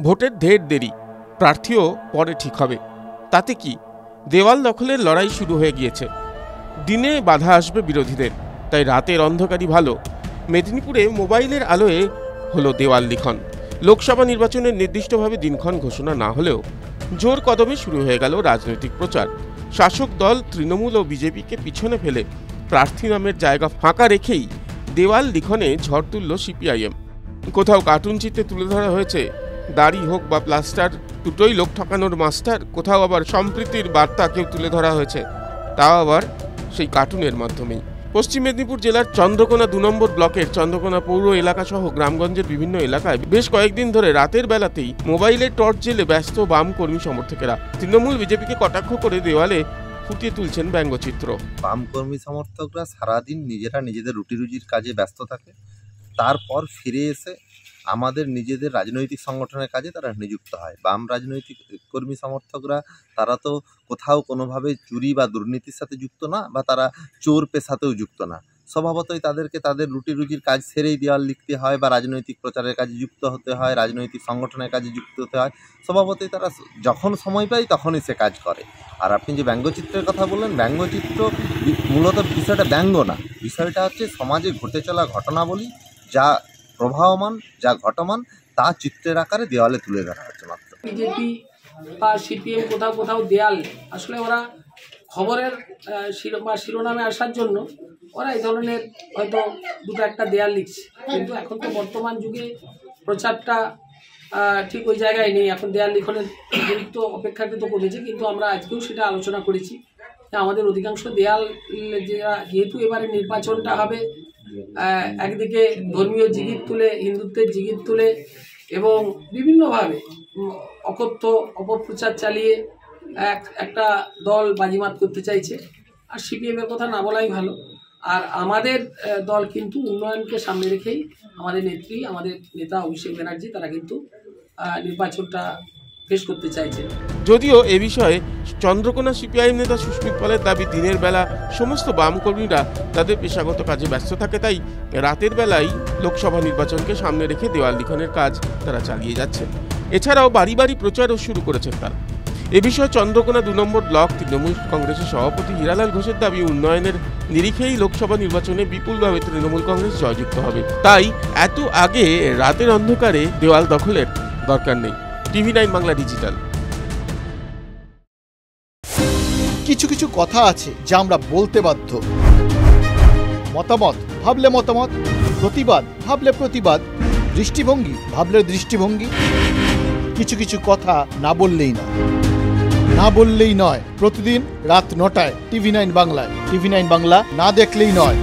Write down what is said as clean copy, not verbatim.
ভোটের ঢের দেরি, প্রার্থীও পরে ঠিক হবে। তাতে কি, দেওয়াল দখলের লড়াই শুরু হয়ে গিয়েছে। দিনে বাধা আসবে বিরোধীদের, তাই রাতের অন্ধকারই ভালো। মেদিনীপুরে মোবাইলের আলোয় হলো দেওয়াল লিখন। লোকসভা নির্বাচনের নির্দিষ্টভাবে দিনক্ষণ ঘোষণা না হলেও জোর কদমে শুরু হয়ে গেল রাজনৈতিক প্রচার। শাসক দল তৃণমূল ও বিজেপিকে পিছনে ফেলে প্রার্থী নামের জায়গা ফাঁকা রেখেই দেওয়াল লিখনে ঝড় তুলল সিপিআইএম। কোথাও কার্টুন চিত্রে তুলে ধরা হয়েছে দাড়ি হোক বা প্লাস্টার, দুটোই লোক ঠকানোর মাস্টার। কোথাও আবার সম্প্রীতির বার্তা কেউ তুলে ধরা হয়েছে, তাও আবার সেই কার্টুনের মাধ্যমেই। পশ্চিম মেদিনীপুর জেলার চন্দ্রকোনা ২ নম্বর ব্লকের চন্দ্রকোনা পৌর এলাকা সহ গ্রামগঞ্জের বিভিন্ন এলাকায় বেশ কয়েকদিন ধরে রাতের বেলাতেই মোবাইলের টর্চ জেলে ব্যস্ত বাম কর্মী সমর্থকেরা। তৃণমূল বিজেপিকে কটাক্ষ করে দেওয়ালে ফুটিয়ে তুলছেন ব্যঙ্গচিত্র। বাম কর্মী সমর্থকরা সারাদিন নিজেদের রুটি রুজির কাজে ব্যস্ত থাকে, তারপর ফিরে এসে আমাদের নিজেদের রাজনৈতিক সংগঠনের কাজে তারা নিযুক্ত হয়। বাম রাজনৈতিক কর্মী সমর্থকরা তারা তো কোথাও কোনোভাবে চুরি বা দুর্নীতির সাথে যুক্ত না, বা তারা চোর পেশাতেও যুক্ত না। স্বভাবতই তাদেরকে তাদের রুটি রুজির কাজ সেরেই দেওয়াল লিখতে হয়, বা রাজনৈতিক প্রচারের কাজে যুক্ত হতে হয়, রাজনৈতিক সংগঠনের কাজে যুক্ত হতে হয়। স্বভাবতই তারা যখন সময় পায় তখনই সে কাজ করে। আর আপনি যে ব্যঙ্গচিত্রের কথা বললেন, ব্যঙ্গচিত্র মূলত বিষয়টা ব্যঙ্গ না, বিষয়টা হচ্ছে সমাজে ঘটে চলা ঘটনাবলী, যা প্রবাহমান, যা ঘটমান, তা চিত্রের আকারে দেওয়ালে তুলে ধরা হচ্ছে মাত্র। বিজেপি বা সিপিএম কোথাও কোথাও দেয়াল, আসলে ওরা খবরের শিরোনামে আসার জন্য ওরা এই ধরনের হয়তো দুটো একটা দেয়াল লিখছে, কিন্তু এখন তো বর্তমান যুগে প্রচারটা ঠিক ওই জায়গায় নেই। এখন দেয়াল লিখনের গুরুত্ব অপেক্ষাকৃত কমেছে, কিন্তু আমরা আজকেও সেটা আলোচনা করেছি যে আমাদের অধিকাংশ দেয়াল, যেহেতু এবারে নির্বাচনটা হবে একদিকে ধর্মীয় জিগির তুলে, হিন্দুত্বের জিগির তুলে এবং বিভিন্নভাবে অকথ্য অপপ্রচার চালিয়ে একটা দল বাজিমাত করতে চাইছে। আর সিপিএমের কথা না বলাই ভালো। আর আমাদের দল কিন্তু উন্নয়নকে সামনে রেখেই, আমাদের নেত্রী, আমাদের নেতা অভিষেক ব্যানার্জি, তারা কিন্তু নির্বাচনটা পেশ করতে চাইছে। যদিও এ বিষয়ে চন্দ্রকোনা সিপিআইএম নেতা সুস্মিত পালের দাবি, দিনের বেলা সমস্ত বাম কর্মীরা তাদের পেশাগত কাজে ব্যস্ত থাকে, তাই রাতের বেলায় লোকসভা নির্বাচনকে সামনে রেখে দেওয়াল লিখনের কাজ তারা চালিয়ে যাচ্ছে। এছাড়াও বাড়ি বাড়ি প্রচারও শুরু করেছেন তারা। এ বিষয়ে চন্দ্রকোনা ২ নম্বর ব্লক তৃণমূল কংগ্রেসের সভাপতি হীরালাল ঘোষের দাবি, উন্নয়নের নিরিখেই লোকসভা নির্বাচনে বিপুলভাবে তৃণমূল কংগ্রেস জয়যুক্ত হবে, তাই এত আগে রাতের অন্ধকারে দেওয়াল দখলের দরকার নেই। TV9 Bangla digital. কিছু কিছু কথা আছে যা আমরা বলতে বাধ্য। মতামত ভাবলে মতামত, প্রতিবাদ ভাবলে প্রতিবাদ, দৃষ্টিভঙ্গি ভাবলে দৃষ্টিভঙ্গি। কিছু কিছু কথা না বললেই নয়, না বললেই নয়। প্রতিদিন রাত ৯টায় TV9 বাংলায়। TV9 বাংলা না দেখলেই নয়।